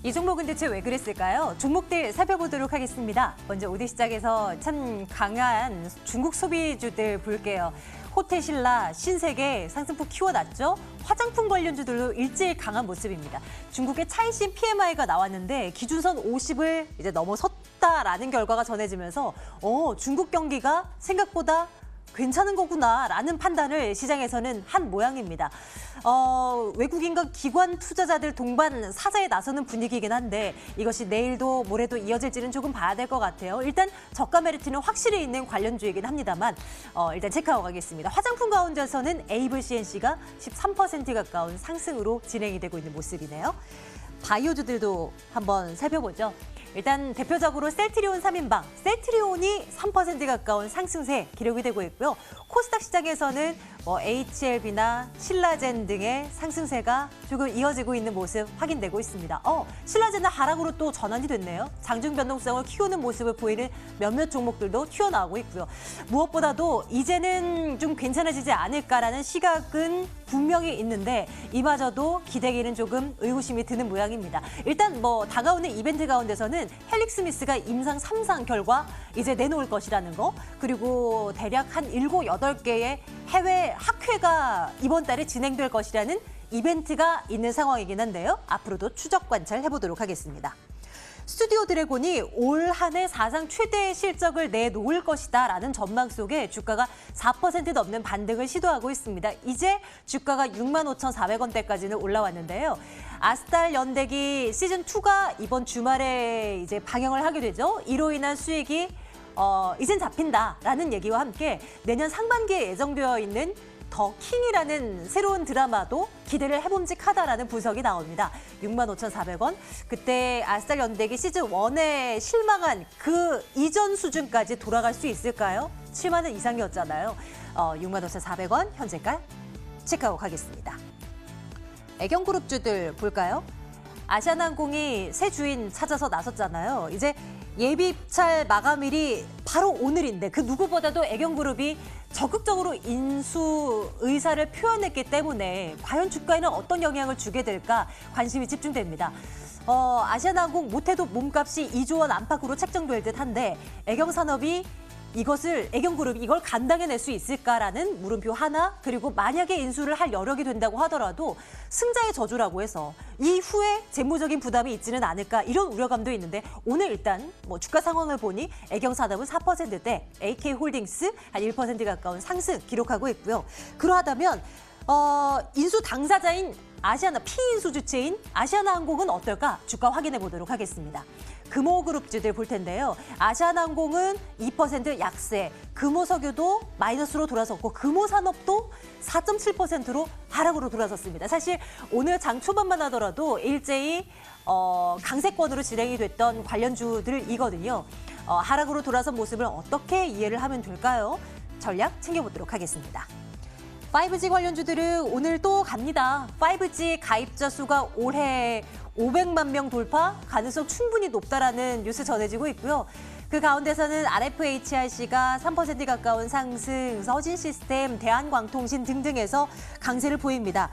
이 종목은 대체 왜 그랬을까요? 종목들 살펴보도록 하겠습니다. 먼저 오늘 시작에서 참 강한 중국 소비주들 볼게요. 호텔신라, 신세계 상승폭 키워놨죠. 화장품 관련주들도 일제히 강한 모습입니다. 중국의 차이신 PMI가 나왔는데 기준선 50을 이제 넘어섰다라는 결과가 전해지면서 중국 경기가 생각보다 괜찮은 거구나라는 판단을 시장에서는 한 모양입니다. 외국인과 기관 투자자들 동반 사자에 나서는 분위기이긴 한데 이것이 내일도 모레도 이어질지는 조금 봐야 될 것 같아요. 일단 저가 메리트는 확실히 있는 관련주이긴 합니다만 일단 체크하고 가겠습니다. 화장품 가운데서는 에이블 CNC가 13% 가까운 상승으로 진행이 되고 있는 모습이네요. 바이오주들도 한번 살펴보죠. 일단 대표적으로 셀트리온 3인방, 셀트리온이 3% 가까운 상승세 기록이 되고 있고요. 코스닥 시장에서는 HLB나 신라젠 등의 상승세가 조금 이어지고 있는 모습 확인되고 있습니다. 신라젠은 하락으로 또 전환이 됐네요. 장중 변동성을 키우는 모습을 보이는 몇몇 종목들도 튀어나오고 있고요. 무엇보다도 이제는 좀 괜찮아지지 않을까라는 시각은 분명히 있는데 이마저도 기대기는 조금 의구심이 드는 모양입니다. 일단 다가오는 이벤트 가운데서는 헬릭 스미스가 임상 3상 결과 이제 내놓을 것이라는 거, 그리고 대략 한 7, 8개의 해외 학회가 이번 달에 진행될 것이라는 이벤트가 있는 상황이긴 한데요. 앞으로도 추적 관찰해보도록 하겠습니다. 스튜디오 드래곤이 올 한 해 사상 최대의 실적을 내놓을 것이다라는 전망 속에 주가가 4% 넘는 반등을 시도하고 있습니다. 이제 주가가 65,400원대까지는 올라왔는데요. 아스탈 연대기 시즌2가 이번 주말에 이제 방영을 하게 되죠. 이로 인한 수익이 이젠 잡힌다라는 얘기와 함께 내년 상반기에 예정되어 있는 더 킹이라는 새로운 드라마도 기대를 해봄직하다라는 분석이 나옵니다. 65,400원. 그때 아스탈 연대기 시즌1에 실망한 그 이전 수준까지 돌아갈 수 있을까요? 7만 원 이상이었잖아요. 65,400원 현재가 체크하고 가겠습니다. 애경그룹주들 볼까요? 아시아나항공이 새 주인 찾아서 나섰잖아요. 이제 예비 입찰 마감일이 바로 오늘인데 그 누구보다도 애경그룹이 적극적으로 인수 의사를 표현했기 때문에 과연 주가에는 어떤 영향을 주게 될까 관심이 집중됩니다. 아시아나항공 못해도 몸값이 2조 원 안팎으로 책정될 듯한데 애경산업이 애경그룹이 이걸 감당해낼 수 있을까라는 물음표 하나, 그리고 만약에 인수를 할 여력이 된다고 하더라도 승자의 저주라고 해서 이후에 재무적인 부담이 있지는 않을까 이런 우려감도 있는데 오늘 일단 주가 상황을 보니 애경산업은 4%대, AK홀딩스 한 1% 가까운 상승 기록하고 있고요. 그러하다면 인수 당사자인 피인수 주체인 아시아나항공은 어떨까? 주가 확인해 보도록 하겠습니다. 금호그룹주들 볼 텐데요. 아시아나항공은 2% 약세, 금호석유도 마이너스로 돌아섰고 금호산업도 4.7%로 하락으로 돌아섰습니다. 사실 오늘 장 초반만 하더라도 일제히 강세권으로 진행이 됐던 관련주들이거든요. 하락으로 돌아선 모습을 어떻게 이해를 하면 될까요? 전략 챙겨보도록 하겠습니다. 5G 관련주들은 오늘 또 갑니다. 5G 가입자 수가 올해 500만 명 돌파 가능성 충분히 높다라는 뉴스 전해지고 있고요. 그 가운데서는 RFHRC가 3% 가까운 상승, 서진시스템, 대한광통신 등등에서 강세를 보입니다.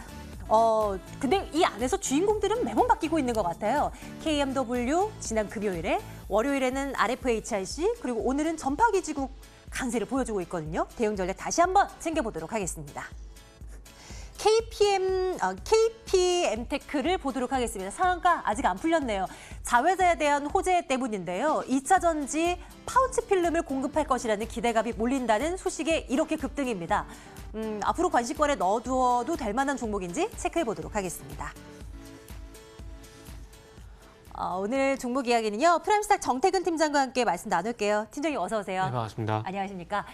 근데 이 안에서 주인공들은 매번 바뀌고 있는 것 같아요. KMW 지난 금요일에, 월요일에는 RFHRC, 그리고 오늘은 전파기지국 강세를 보여주고 있거든요. 대응 전략 다시 한번 챙겨보도록 하겠습니다. KPM테크를 보도록 하겠습니다. 상한가 아직 안 풀렸네요. 자회사에 대한 호재 때문인데요. 2차 전지 파우치 필름을 공급할 것이라는 기대감이 몰린다는 소식에 이렇게 급등입니다. 앞으로 관심권에 넣어두어도 될 만한 종목인지 체크해보도록 하겠습니다. 오늘 종목 이야기는요. 프라임스탁 정태근 팀장과 함께 말씀 나눌게요. 팀장님 어서 오세요. 네, 반갑습니다. 안녕하십니까.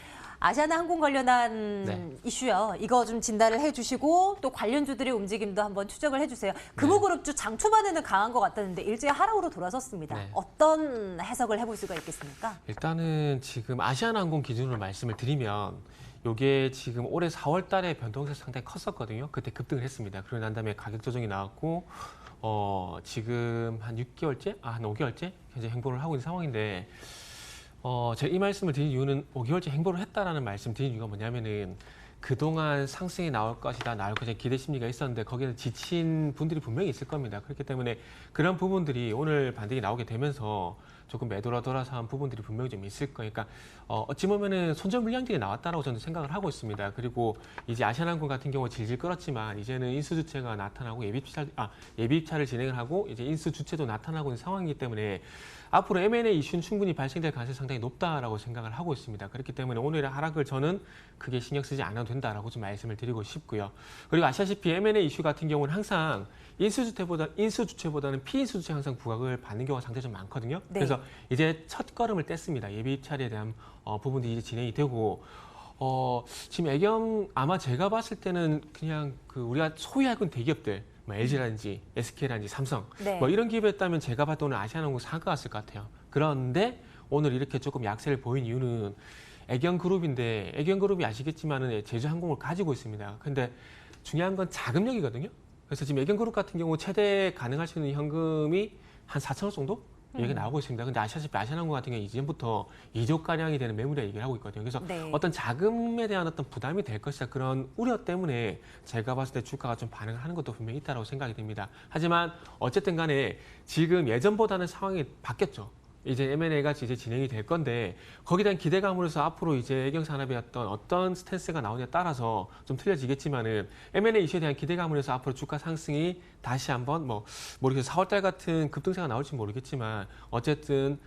아시아나항공 관련한 이슈요. 이거 좀 진단을 해주시고 또 관련주들의 움직임도 한번 추적을 해주세요. 금호그룹주 장 초반에는 강한 것 같았는데 일제히 하락으로 돌아섰습니다. 어떤 해석을 해볼 수가 있겠습니까? 일단은 지금 아시아나항공 기준으로 말씀을 드리면 이게 지금 올해 4월 달에 변동세가 상당히 컸었거든요. 그때 급등을 했습니다. 그러고 난 다음에 가격 조정이 나왔고 지금 한 6개월째? 한 5개월째? 현재 행보를 하고 있는 상황인데 제가 이 말씀을 드린 이유는 5개월째 행보를 했다라는 말씀 드린 이유가 뭐냐면은 그동안 상승이 나올 것이다, 나올 것이다 기대 심리가 있었는데 거기에는 지친 분들이 분명히 있을 겁니다. 그렇기 때문에 그런 부분들이 오늘 반등이 나오게 되면서 조금 매도라 돌아서한 부분들이 분명히 좀 있을 거니까 어찌 보면은 손절 물량들이 나왔다라고 저는 생각을 하고 있습니다. 그리고 이제 아시아나항공 같은 경우 질질 끌었지만 이제는 인수 주체가 나타나고 예비입찰을 진행을 하고 이제 인수 주체도 나타나고 있는 상황이기 때문에 앞으로 M&A 이슈는 충분히 발생될 가능성이 상당히 높다라고 생각을 하고 있습니다. 그렇기 때문에 오늘의 하락을 저는 크게 신경 쓰지 않아도 된다라고 좀 말씀을 드리고 싶고요. 그리고 아시다시피 M&A 이슈 같은 경우는 항상 인수 주체보다는 피인수 주체 항상 부각을 받는 경우가 상당히 좀 많거든요. 네. 그래서 이제 첫 걸음을 뗐습니다. 예비 입찰에 대한 부분들이 이제 진행이 되고 지금 애경 아마 제가 봤을 때는 그냥 그 우리가 소위 알고 있는 대기업들 뭐 LG라든지 SK라든지 삼성 네. 뭐 이런 기업이었다면 제가 봤을 때 오늘 아시아나항공 상가갔을 것 같아요. 그런데 오늘 이렇게 조금 약세를 보인 이유는 애경그룹인데 애경그룹이 아시겠지만은 제주항공을 가지고 있습니다. 근데 중요한 건 자금력이거든요. 그래서 지금 애경그룹 같은 경우 최대 가능할 수 있는 현금이 한 4천억 정도? 얘기가 나오고 있습니다. 근데 아시다시피 아시아나항공 같은 경우 이전부터 2조 가량이 되는 매물이라 얘기를 하고 있거든요. 그래서 네. 어떤 자금에 대한 어떤 부담이 될 것이다 그런 우려 때문에 제가 봤을 때 주가가 좀 반응을 하는 것도 분명히 있다고 생각이 됩니다. 하지만 어쨌든 간에 지금 예전보다는 상황이 바뀌었죠. 이제 M&A가 이제 진행이 될 건데 거기에 대한 기대감으로서 앞으로 이제 애경산업의 어떤 스탠스가 나오냐에 따라서 좀 틀려지겠지만은 M&A 이슈에 대한 기대감으로서 앞으로 주가 상승이 다시 한번 모르겠어요. 4월달 같은 급등세가 나올지 모르겠지만 어쨌든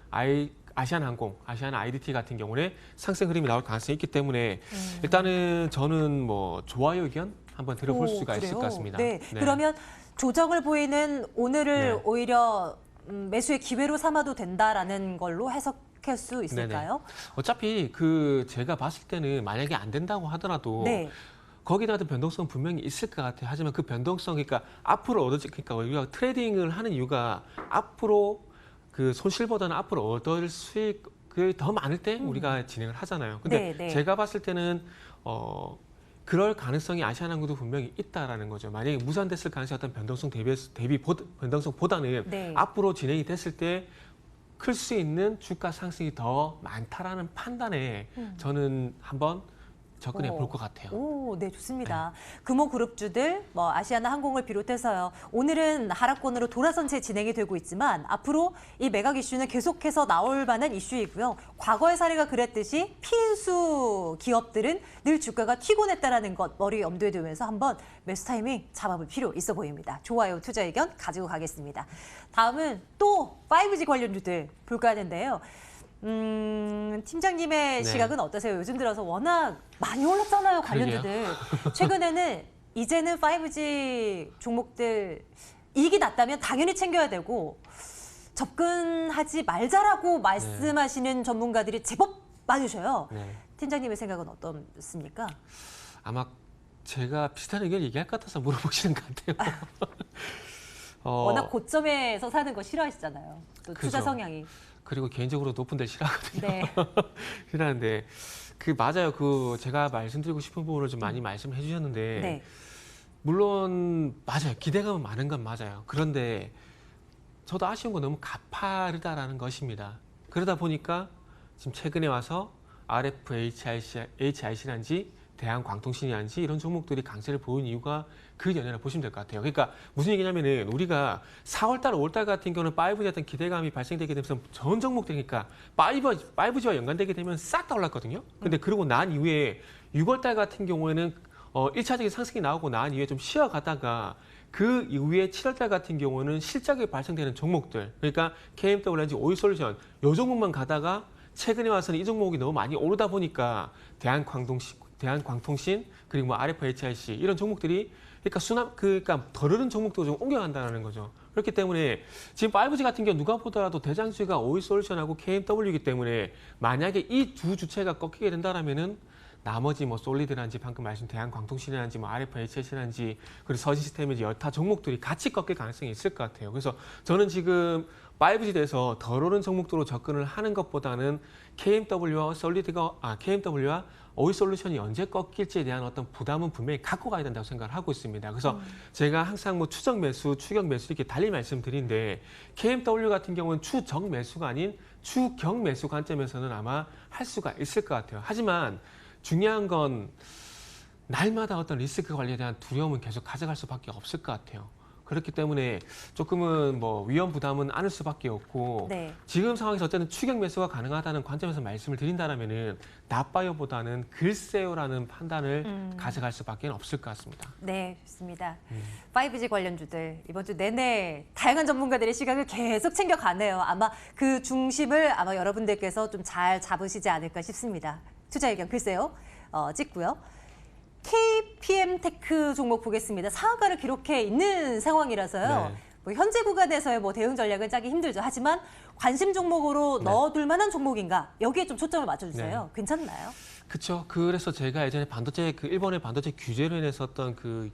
아시아나항공, 아시아나 IDT 같은 경우는 상승 흐름이 나올 가능성이 있기 때문에 일단은 저는 좋아요 의견 한번 들어볼 수가 있을 것 같습니다. 네. 그러면 조정을 보이는 오늘을 네. 오히려 매수의 기회로 삼아도 된다라는 걸로 해석할 수 있을까요? 네네. 어차피 제가 봤을 때는 만약에 안 된다고 하더라도 네. 거기다 어떤 변동성 분명히 있을 것 같아요. 하지만 그 변동성, 그러니까 앞으로 그러니까 우리가 트레이딩을 하는 이유가 앞으로 그 손실보다는 앞으로 얻을 수익 더 많을 때 우리가 진행을 하잖아요. 근데 네. 제가 봤을 때는 그럴 가능성이 아시아나항공도 분명히 있다라는 거죠. 만약에 무산됐을 가능성이 어떤 변동성 변동성보다는 네. 앞으로 진행이 됐을 때 클 수 있는 주가 상승이 더 많다라는 판단에 저는 한번 접근해 볼 것 같아요. 오, 네, 좋습니다. 금호그룹주들, 아시아나항공을 비롯해서요. 오늘은 하락권으로 돌아선 채 진행이 되고 있지만 앞으로 이 매각 이슈는 계속해서 나올 만한 이슈이고요. 과거의 사례가 그랬듯이 피인수 기업들은 늘 주가가 튀고 냈다라는 것 머리에 염두에 두면서 한번 매수 타이밍 잡아볼 필요 있어 보입니다. 좋아요, 투자 의견 가지고 가겠습니다. 다음은 또 5G 관련주들 볼까 하는데요. 팀장님의 네. 시각은 어떠세요? 요즘 들어서 워낙 많이 올랐잖아요, 관련주들. 최근에는 이제는 5G 종목들 이익이 났다면 당연히 챙겨야 되고 접근하지 말자라고 말씀하시는 전문가들이 제법 많으셔요. 네. 팀장님의 생각은 어떻습니까? 아마 제가 비슷한 의견 얘기할 것 같아서 물어보시는 것 같아요. 워낙 고점에서 사는 거 싫어하시잖아요. 또 투자 그죠. 성향이. 그리고 개인적으로 높은 데를 싫어하거든요. 네. 싫어하는데 맞아요. 제가 말씀드리고 싶은 부분을 좀 많이 말씀해 주셨는데 네. 물론 맞아요. 기대감은 많은 건 맞아요. 그런데 저도 아쉬운 건 너무 가파르다라는 것입니다. 그러다 보니까 지금 최근에 와서 RF, HIC라든지 대한광통신이라든지 이런 종목들이 강세를 보인 이유가 그 연연을 보시면 될 것 같아요. 그러니까 무슨 얘기냐면은 우리가 4월달, 5월달 같은 경우는 5G에 어떤 기대감이 발생되게 되면서 전 종목들이 그러니까 5G와 연관되게 되면 싹 다 올랐거든요. 근데 그러고 난 이후에 6월달 같은 경우에는 1차적인 상승이 나오고 난 이후에 좀 쉬어가다가 그 이후에 7월달 같은 경우는 실적이 발생되는 종목들, 그러니까 KMW라든지 오일솔루션 이 종목만 가다가 최근에 와서는 이 종목이 너무 많이 오르다 보니까 대한광통신 그리고 RF, HIC 이런 종목들이 그러니까 덜 오른 종목도 좀 옮겨간다는 거죠. 그렇기 때문에 지금 5G 같은 경우 누가 보더라도 대장주가 오일솔루션하고 KMW이기 때문에 만약에 이 두 주체가 꺾이게 된다라면은 나머지 솔리드라든지 방금 말씀 대한광통신이라든지 RF, HIC라든지 그리고 서시스템이라든지 여타 종목들이 같이 꺾일 가능성이 있을 것 같아요. 그래서 저는 지금 5G에 대해서 덜 오른 종목도로 접근을 하는 것보다는 KMW와 오일솔루션이 언제 꺾일지에 대한 어떤 부담은 분명히 갖고 가야 된다고 생각을 하고 있습니다. 그래서 제가 항상 추정 매수, 추격 매수 이렇게 달리 말씀드리는데 KMW 같은 경우는 추정 매수가 아닌 추경 매수 관점에서는 아마 할 수가 있을 것 같아요. 하지만 중요한 건 날마다 어떤 리스크 관리에 대한 두려움은 계속 가져갈 수밖에 없을 것 같아요. 그렇기 때문에 조금은 뭐 위험 부담은 안을 수밖에 없고 네. 지금 상황에서 어쨌든 추격 매수가 가능하다는 관점에서 말씀을 드린다면은 나빠요보다는 글쎄요라는 판단을 가져갈 수밖에 없을 것 같습니다. 네, 좋습니다. 5G 관련주들 이번 주 내내 다양한 전문가들의 시각을 계속 챙겨가네요. 아마 그 중심을 아마 여러분들께서 좀 잘 잡으시지 않을까 싶습니다. 투자 의견 글쎄요 찍고요. KPM테크 종목 보겠습니다. 상한가를 기록해 있는 상황이라서요. 네. 뭐 현재 구간에서의 뭐 대응 전략을 짜기 힘들죠. 하지만 관심 종목으로 네. 넣어둘 만한 종목인가? 여기에 좀 초점을 맞춰주세요. 네. 괜찮나요? 그렇죠. 그래서 제가 예전에 반도체 일본의 반도체 규제로 인해서 어떤 그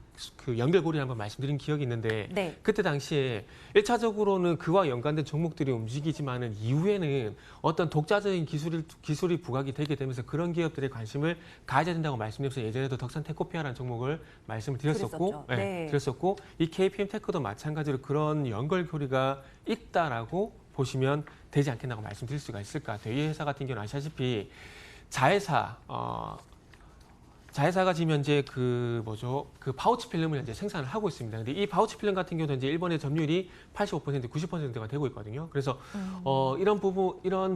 연결고리를 한번 말씀드린 기억이 있는데 네. 그때 당시에 1차적으로는 그와 연관된 종목들이 움직이지만은 이후에는 어떤 독자적인 기술이 부각이 되게 되면서 그런 기업들의 관심을 가져야 된다고 말씀드려서 예전에도 덕산 테코피아라는 종목을 말씀을 드렸었고, 그랬었죠. 네. 드렸었고 이 KPM 테크도 마찬가지로 그런 연결고리가 있다라고 보시면 되지 않겠나고 말씀드릴 수가 있을 것 같아요. 이 회사 같은 경우는 아시다시피 자회사가 지금 현재 그 파우치 필름을 이제 생산을 하고 있습니다. 근데 이 파우치 필름 같은 경우도 이제 일본의 점유율이 85%, 90%가 되고 있거든요. 그래서 이런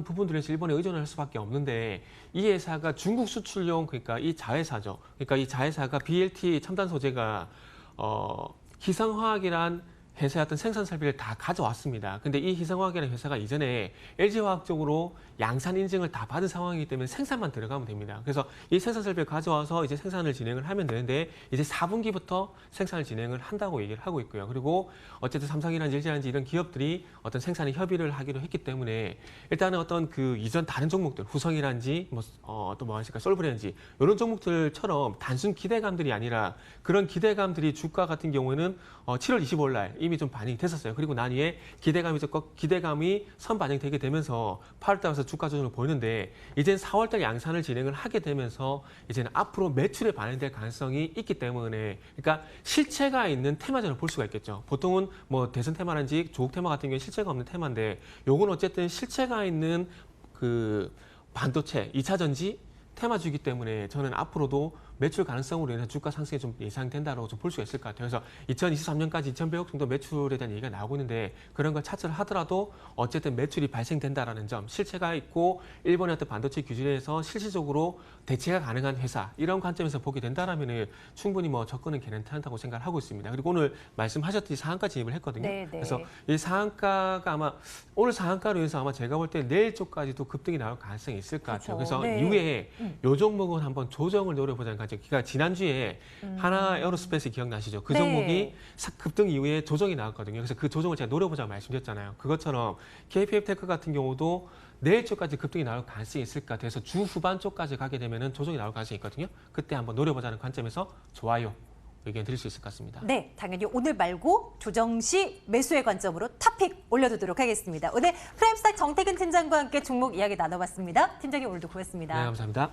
부분들에서 일본에 의존을 할 수밖에 없는데 이 회사가 중국 수출용 그러니까 이 자회사죠. 그러니까 이 자회사가 BLT 첨단 소재가 희성화학이란 회사의 어떤 생산 설비를 다 가져왔습니다. 근데 이 희성화학이라는 회사가 이전에 LG화학 쪽으로 양산 인증을 다 받은 상황이기 때문에 생산만 들어가면 됩니다. 그래서 이 생산 설비를 가져와서 이제 생산을 진행을 하면 되는데 이제 4분기부터 생산을 진행을 한다고 얘기를 하고 있고요. 그리고 어쨌든 삼성이라든지 LG라든지 이런 기업들이 어떤 생산에 협의를 하기로 했기 때문에 일단은 어떤 그 이전 다른 종목들 후성이라든지 또 뭐 하실까 솔브라든지 이런 종목들처럼 단순 기대감들이 아니라 그런 기대감들이 주가 같은 경우에는 7월 25일 날 이미 좀 반영이 됐었어요. 그리고 난 뒤에 기대감이 선반영되게 되면서 8월 달에서 주가 조정을 보이는데 이제는 4월 달 양산을 진행을 하게 되면서 이제는 앞으로 매출에 반영될 가능성이 있기 때문에 그러니까 실체가 있는 테마전을 볼 수가 있겠죠. 보통은 뭐 대선 테마라든지 조국 테마 같은 경우는 실체가 없는 테마인데 요건 어쨌든 실체가 있는 그 반도체 2차 전지 테마주이기 때문에 저는 앞으로도 매출 가능성으로 인해서 주가 상승이 좀 예상된다고 좀 볼 수가 있을 것 같아요. 그래서 2023년까지 2,100억 정도 매출에 대한 얘기가 나오고 있는데 그런 걸 차트를 하더라도 어쨌든 매출이 발생된다라는 점, 실체가 있고 일본의 어떤 반도체 규제에서 실질적으로 대체가 가능한 회사 이런 관점에서 보게 된다라면은 충분히 뭐 접근은 괜찮다고 생각을 하고 있습니다. 그리고 오늘 말씀하셨듯이 상한가 진입을 했거든요. 네, 네. 그래서 이 상한가가 아마 오늘 상한가로 인해서 아마 제가 볼 때 내일 쪽까지도 급등이 나올 가능성이 있을 것 같아요. 그렇죠. 그래서 네. 이후에 요 종목은 한번 조정을 노려보자는 관점. 그러니까 지난주에 하나 에어로스페이스 기억나시죠? 그 네. 종목이 급등 이후에 조정이 나왔거든요. 그래서 그 조정을 제가 노려보자고 말씀드렸잖아요. 그것처럼 KPM테크 같은 경우도 내일 쪽까지 급등이 나올 가능성이 있을 것 같아요. 그래서 주 후반 쪽까지 가게 되면 조정이 나올 가능성이 있거든요. 그때 한번 노려보자는 관점에서 좋아요. 의견 드릴 수 있을 것 같습니다. 네, 당연히 오늘 말고 조정 시 매수의 관점으로 탑픽 올려두도록 하겠습니다. 오늘 프라임스탁 정태근 팀장과 함께 종목 이야기 나눠봤습니다. 팀장님 오늘도 고맙습니다. 네, 감사합니다.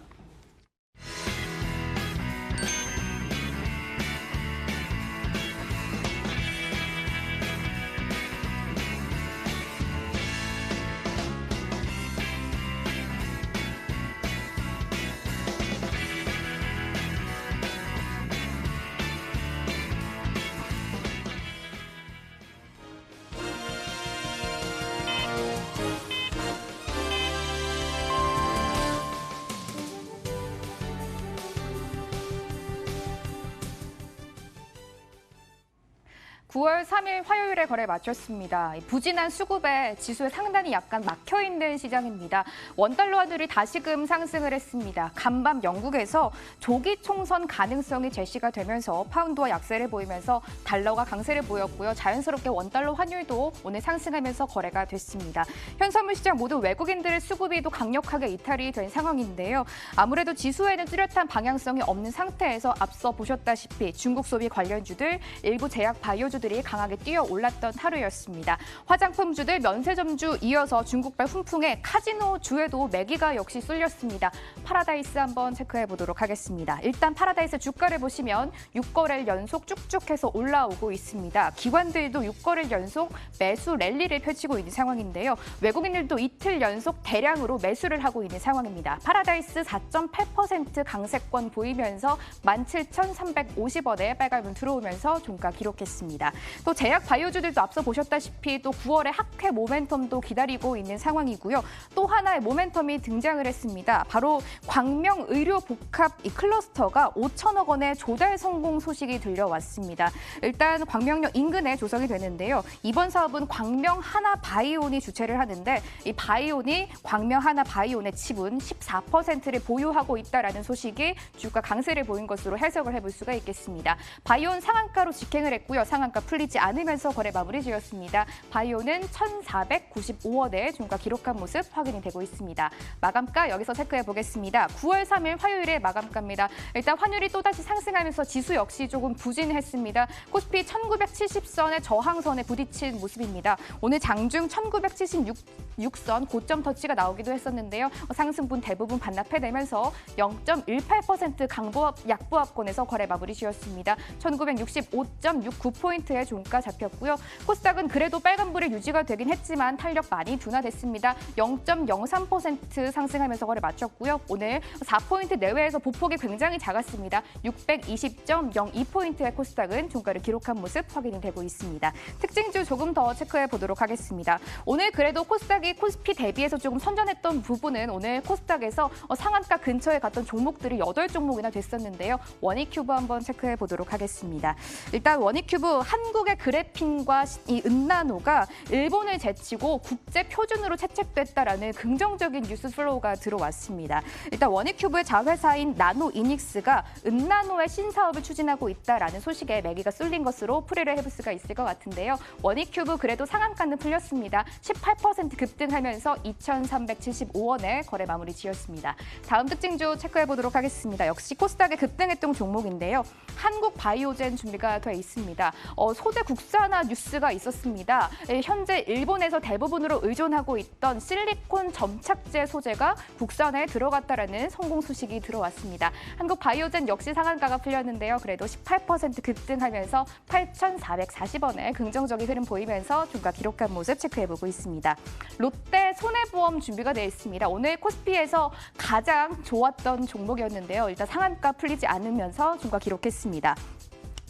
(9월 3일) 화요일에 거래 마쳤습니다. 부진한 수급에 지수에 상당히 약간 막혀있는 시장입니다. 원달러 환율이 다시금 상승을 했습니다. 간밤 영국에서 조기 총선 가능성이 제시가 되면서 파운드와 약세를 보이면서 달러가 강세를 보였고요. 자연스럽게 원달러 환율도 오늘 상승하면서 거래가 됐습니다. 현선물 시장 모두 외국인들의 수급이 또 강력하게 이탈이 된 상황인데요. 아무래도 지수에는 뚜렷한 방향성이 없는 상태에서 앞서 보셨다시피 중국 소비 관련주들, 일부 제약 바이오주 지수들이 강하게 뛰어올랐던 하루였습니다. 화장품주들, 면세점주 이어서 중국발 훈풍에 카지노주에도 매기가 역시 쏠렸습니다. 파라다이스 한번 체크해 보도록 하겠습니다. 일단 파라다이스 주가를 보시면 6거래일 연속 쭉쭉해서 올라오고 있습니다. 기관들도 6거래일 연속 매수 랠리를 펼치고 있는 상황인데요. 외국인들도 이틀 연속 대량으로 매수를 하고 있는 상황입니다. 파라다이스 4.8% 강세권 보이면서 17,350원에 빨간불 들어오면서 종가 기록했습니다. 또 제약 바이오주들도 앞서 보셨다시피 또 9월에 학회 모멘텀도 기다리고 있는 상황이고요. 또 하나의 모멘텀이 등장을 했습니다. 바로 광명 의료복합 이 클러스터가 5천억 원의 조달 성공 소식이 들려왔습니다. 일단 광명역 인근에 조성이 되는데요. 이번 사업은 광명 하나바이온이 주최를 하는데 이 바이온이 광명 하나바이온의 지분 14%를 보유하고 있다라는 소식이 주가 강세를 보인 것으로 해석을 해볼 수가 있겠습니다. 바이온 상한가로 직행을 했고요. 상한가 풀리지 않으면서 거래 마무리 지었습니다. 바이온은 1,495원에 종가 기록한 모습 확인이 되고 있습니다. 마감가 여기서 체크해 보겠습니다. 9월 3일 화요일에 마감가입니다. 일단 환율이 또다시 상승하면서 지수 역시 조금 부진했습니다. 코스피 1970선의 저항선에 부딪힌 모습입니다. 오늘 장중 1976선 고점 터치가 나오기도 했었는데요. 상승분 대부분 반납해내면서 0.18% 약보합권에서 거래 마무리 지었습니다. 1965.69포인트의 종가 잡혔고요. 코스닥은 그래도 빨간불이 유지가 되긴 했지만 탄력 많이 둔화됐습니다. 0.03% 상승하면서 거래 마쳤고요. 오늘 4포인트 내외에서 보폭이 굉장히 작았습니다. 620.02포인트의 코스닥은 종가를 기록한 모습 확인이 되고 있습니다. 특징주 조금 더 체크해 보도록 하겠습니다. 오늘 그래도 코스닥이 코스피 대비해서 조금 선전했던 부분은 오늘 코스닥에서 상한가 근처에 갔던 종목들이 8종목이나 됐었는데요. 원익큐브 한번 체크해 보도록 하겠습니다. 일단 원익큐브 한국의 그래핀과 이 은나노가 일본을 제치고 국제 표준으로 채택됐다라는 긍정적인 뉴스 플로우가 들어왔습니다. 일단 원익큐브의 자회사인 나노이닉스가 은나노의 신사업을 추진하고 있다라는 소식에 매기가 쏠린 것으로 풀이를 해볼 수가 있을 것 같은데요. 원익큐브 그래도 상한가는 풀렸습니다. 18% 급등하면서 2,375원에 거래 마무리 지었습니다. 다음 특징주 체크해 보도록 하겠습니다. 역시 코스닥에 급등했던 종목인데요. 한국 바이오젠 준비가 돼 있습니다. 소재 국산화 뉴스가 있었습니다. 현재 일본에서 대부분으로 의존하고 있던 실리콘 점착제 소재가 국산화에 들어갔다라는 성공 소식이 들어왔습니다. 한국 바이오젠 역시 상한가가 풀렸는데요. 그래도 18% 급등하면서 8,440원에 긍정적인 흐름 보이면서 종가 기록한 모습 체크해보고 있습니다. 롯데 손해보험 준비가 되어 있습니다. 오늘 코스피에서 가장 좋았던 종목이었는데요. 일단 상한가 풀리지 않으면서 종가 기록했습니다.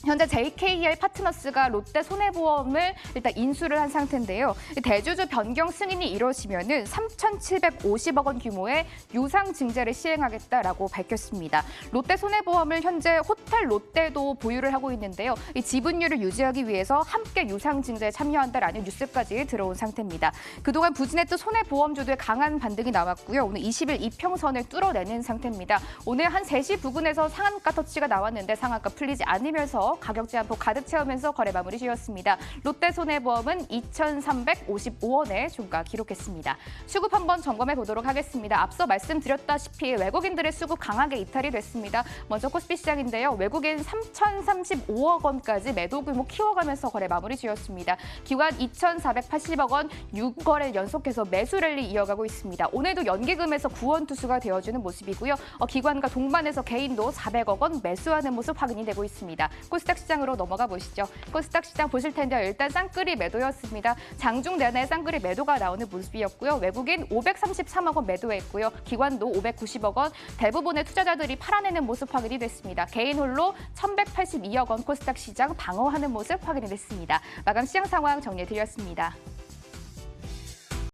현재 JKR 파트너스가 롯데 손해보험을 일단 인수를 한 상태인데요. 대주주 변경 승인이 이루어지면은 3,750억 원 규모의 유상 증자를 시행하겠다라고 밝혔습니다. 롯데 손해보험을 현재 호텔 롯데도 보유를 하고 있는데요. 이 지분율을 유지하기 위해서 함께 유상 증자에 참여한다라는 뉴스까지 들어온 상태입니다. 그동안 부진했던 손해보험주들 강한 반등이 나왔고요. 오늘 20일 이평선을 뚫어내는 상태입니다. 오늘 한 3시 부근에서 상한가 터치가 나왔는데 상한가 풀리지 않으면서 가격 제한폭 가득 채우면서 거래 마무리 지었습니다. 롯데 손해보험은 2,355원에 종가 기록했습니다. 수급 한번 점검해 보도록 하겠습니다. 앞서 말씀드렸다시피 외국인들의 수급 강하게 이탈이 됐습니다. 먼저 코스피 시장인데요. 외국인 3,035억 원까지 매도 규모 키워가면서 거래 마무리 지었습니다. 기관 2,480억 원 6거래를 연속해서 매수 랠리 이어가고 있습니다. 오늘도 연기금에서 구원 투수가 되어주는 모습이고요. 기관과 동반해서 개인도 400억 원 매수하는 모습 확인이 되고 있습니다. 코스닥 시장으로 넘어가 보시죠. 코스닥 시장 보실 텐데요. 일단 쌍끌이 매도였습니다. 장중 내내 쌍끌이 매도가 나오는 모습이었고요. 외국인 533억 원 매도했고요. 기관도 590억 원, 대부분의 투자자들이 팔아내는 모습 확인이 됐습니다. 개인 홀로 1,182억 원 코스닥 시장 방어하는 모습 확인이 됐습니다. 마감 시장 상황 정리해드렸습니다.